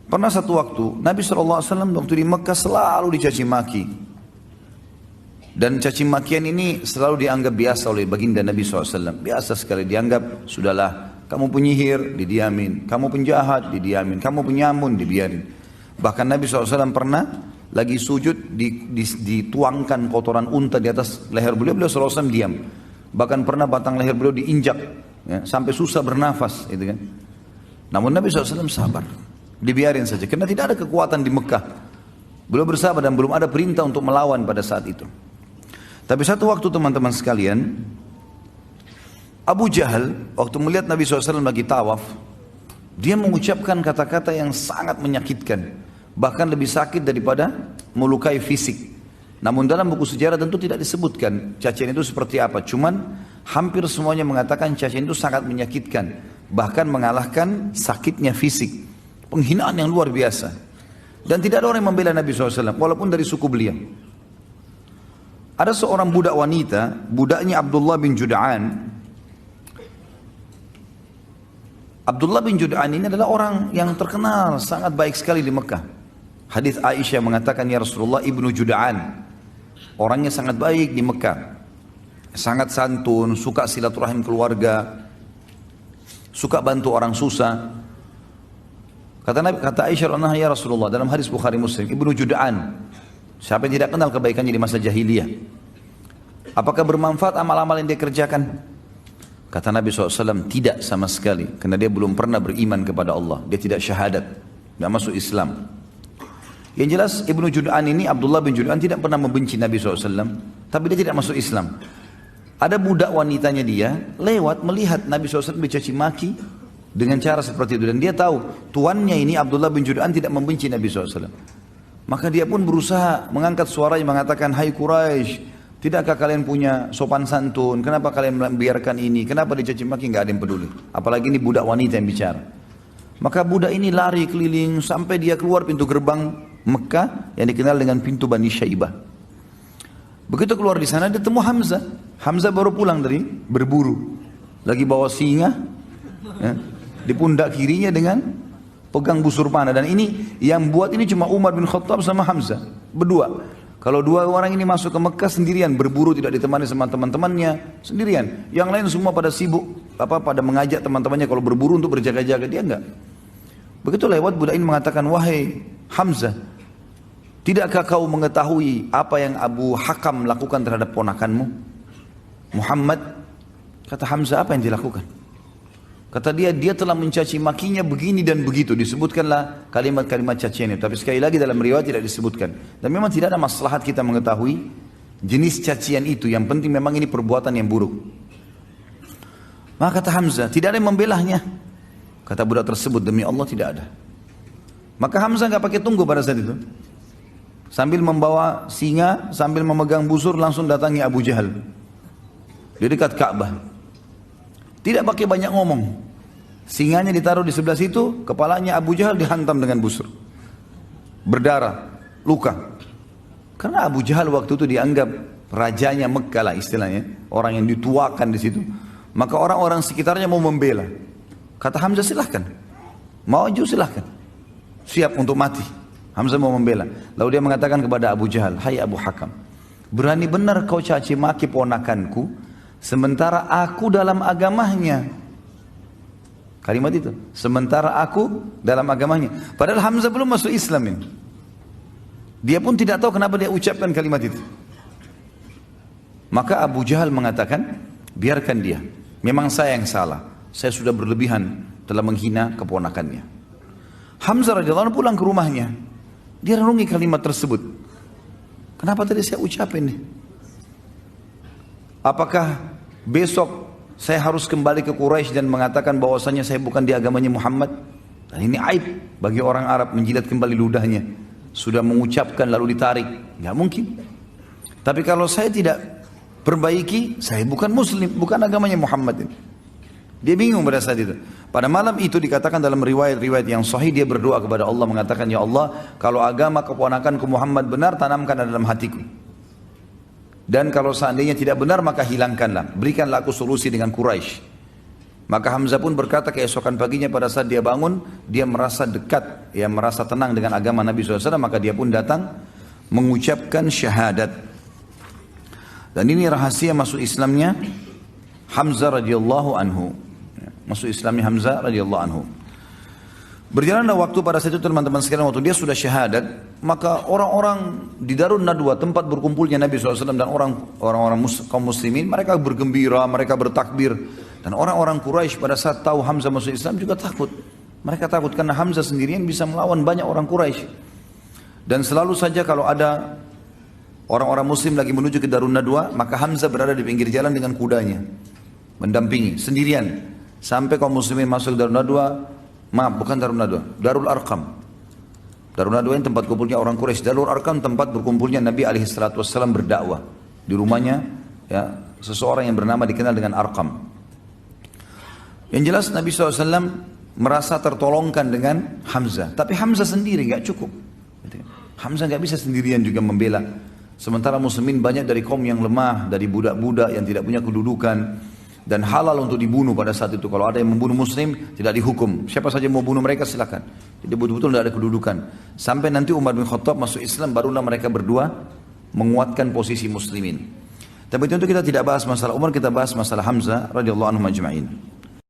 Pernah satu waktu Nabi SAW waktu di Mekah selalu dicaci maki. Dan caci makian ini selalu dianggap biasa oleh baginda Nabi SAW. Biasa sekali dianggap, sudahlah, kamu penyihir, didiamin. Kamu penjahat, didiamin. Kamu penyamun, dibiarin. Bahkan Nabi SAW pernah lagi sujud, dituangkan kotoran unta di atas leher beliau, beliau SAW diam. Bahkan pernah batang leher beliau diinjak, ya, sampai susah bernafas. Gitu kan. Namun Nabi SAW sabar. Dibiarin saja, karena tidak ada kekuatan di Mekah. Beliau bersabar dan belum ada perintah untuk melawan pada saat itu. Tapi satu waktu teman-teman sekalian, Abu Jahal waktu melihat Nabi SAW lagi tawaf, dia mengucapkan kata-kata yang sangat menyakitkan, bahkan lebih sakit daripada melukai fisik. Namun dalam buku sejarah tentu tidak disebutkan cacian itu seperti apa. Cuman hampir semuanya mengatakan cacian itu sangat menyakitkan, bahkan mengalahkan sakitnya fisik. Penghinaan yang luar biasa. Dan tidak ada orang yang membela Nabi SAW, walaupun dari suku beliau. Ada seorang budak wanita, budaknya Abdullah bin Jud'an. Abdullah bin Jud'an ini adalah orang yang terkenal, sangat baik sekali di Mekah. Hadis Aisyah mengatakan, ya Rasulullah, ibnu Jud'an. Orangnya sangat baik di Mekah. Sangat santun, suka silaturahim keluarga, suka bantu orang susah. Kata Aisyah, ya Rasulullah, dalam hadis Bukhari Muslim, ibnu Jud'an. Siapa yang tidak kenal kebaikannya di masa jahiliyah? Apakah bermanfaat amal-amal yang dia kerjakan? Kata Nabi SAW, tidak sama sekali. Karena dia belum pernah beriman kepada Allah. Dia tidak syahadat, tidak masuk Islam. Yang jelas Ibnu Jud'an ini, Abdullah bin Jud'an, tidak pernah membenci Nabi SAW. Tapi dia tidak masuk Islam. Ada budak wanitanya dia, lewat melihat Nabi SAW dicaci maki dengan cara seperti itu. Dan dia tahu, tuannya ini Abdullah bin Jud'an tidak membenci Nabi SAW. Maka dia pun berusaha mengangkat suaranya mengatakan, hai Quraisy, tidakkah kalian punya sopan santun? Kenapa kalian membiarkan ini? Kenapa dicaci maki? Nggak ada yang peduli. Apalagi ini budak wanita yang bicara. Maka budak ini lari keliling sampai dia keluar pintu gerbang Mekah yang dikenal dengan pintu Bani Syaibah. Begitu keluar di sana dia temu Hamzah. Hamzah baru pulang dari berburu. Lagi bawa singa, ya, di pundak kirinya dengan pegang busur panah. Dan ini yang buat ini cuma Umar bin Khattab sama Hamzah berdua. Kalau dua orang ini masuk ke Mekah sendirian, berburu, tidak ditemani sama teman-temannya, sendirian. Yang lain semua pada sibuk, pada mengajak teman-temannya kalau berburu untuk berjaga-jaga, dia enggak. Begitu lewat, budak ini mengatakan, wahai Hamzah, tidakkah kau mengetahui apa yang Abu Hakam lakukan terhadap ponakanmu Muhammad? Kata Hamzah, apa yang dilakukan? Kata dia telah mencaci makinya begini dan begitu. Disebutkanlah kalimat-kalimat cacian itu. Tapi sekali lagi dalam riwayat tidak disebutkan. Dan memang tidak ada maslahat kita mengetahui jenis cacian itu. Yang penting memang ini perbuatan yang buruk. Maka kata Hamzah, tidak ada yang membelahnya. Kata budak tersebut, demi Allah tidak ada. Maka Hamzah nggak pakai tunggu pada saat itu. Sambil membawa singa, sambil memegang busur, langsung datangi Abu Jahal. Di dekat Ka'bah. Tidak pakai banyak ngomong. Singanya ditaruh di sebelah situ, kepalanya Abu Jahal dihantam dengan busur. Berdarah, luka. Karena Abu Jahal waktu itu dianggap rajanya Mekah lah istilahnya. Orang yang dituakan di situ. Maka orang-orang sekitarnya mau membela. Kata Hamzah, silahkan. Maju silahkan. Siap untuk mati. Hamzah mau membela. Lalu dia mengatakan kepada Abu Jahal, hai Abu Hakam, berani benar kau caci maki ponakanku, sementara aku dalam agamanya. Kalimat itu, sementara aku dalam agamanya. Padahal Hamzah belum masuk Islam ini. Dia pun tidak tahu kenapa dia ucapkan kalimat itu. Maka Abu Jahal mengatakan, biarkan dia. Memang saya yang salah. Saya sudah berlebihan telah menghina keponakannya. Hamzah radhiyallahu anhu pulang ke rumahnya. Dia renungi kalimat tersebut. Kenapa tadi saya ucapin nih? Apakah besok saya harus kembali ke Quraisy dan mengatakan bahwasanya saya bukan di agamanya Muhammad? Dan ini aib bagi orang Arab menjilat kembali ludahnya. Sudah mengucapkan lalu ditarik. Nggak mungkin. Tapi kalau saya tidak perbaiki, saya bukan muslim, bukan agamanya Muhammad ini. Dia bingung pada saat itu. Pada malam itu dikatakan dalam riwayat-riwayat yang sahih, dia berdoa kepada Allah mengatakan, ya Allah, kalau agama keponakanku Muhammad benar, tanamkan dalam hatiku. Dan kalau seandainya tidak benar, maka hilangkanlah. Berikanlah aku solusi dengan Quraisy. Maka Hamzah pun berkata keesokan paginya pada saat dia bangun, dia merasa dekat, ya merasa tenang dengan agama Nabi SAW, maka dia pun datang mengucapkan syahadat. Dan ini rahasia masuk Islamnya Hamzah radhiyallahu anhu. Masuk Islamnya Hamzah radhiyallahu anhu. Berjalanlah waktu pada saat itu teman-teman sekalian, waktu dia sudah syahadat, maka orang-orang di Darun Nadwa, tempat berkumpulnya Nabi SAW dan orang-orang kaum muslimin, mereka bergembira, mereka bertakbir. Dan orang-orang Quraisy pada saat tahu Hamzah masuk Islam juga takut. Mereka takut karena Hamzah sendirian bisa melawan banyak orang Quraisy. Dan selalu saja kalau ada orang-orang muslim lagi menuju ke Darun Nadwa, maka Hamzah berada di pinggir jalan dengan kudanya, mendampingi sendirian. Sampai kaum muslimin masuk ke Darun Nadwa, maaf bukan Darun Nadwa, Darul Arqam. Darun Nadwa ini tempat kumpulnya orang Quraisy. Darul Arqam tempat berkumpulnya Nabi SAW berdakwah. Di rumahnya ya, seseorang yang bernama dikenal dengan Arqam. Yang jelas Nabi SAW merasa tertolongkan dengan Hamzah. Tapi Hamzah sendiri nggak cukup. Hamzah nggak bisa sendirian juga membela. Sementara muslimin banyak dari kaum yang lemah, dari budak-budak yang tidak punya kedudukan. Dan halal untuk dibunuh pada saat itu. Kalau ada yang membunuh muslim, tidak dihukum. Siapa saja mau bunuh mereka silakan. Jadi betul-betul tidak ada kedudukan. Sampai nanti Umar bin Khattab masuk Islam, barulah mereka berdua menguatkan posisi muslimin. Tapi tentu kita tidak bahas masalah Umar, kita bahas masalah Hamzah radhiyallahu anhu majma'in.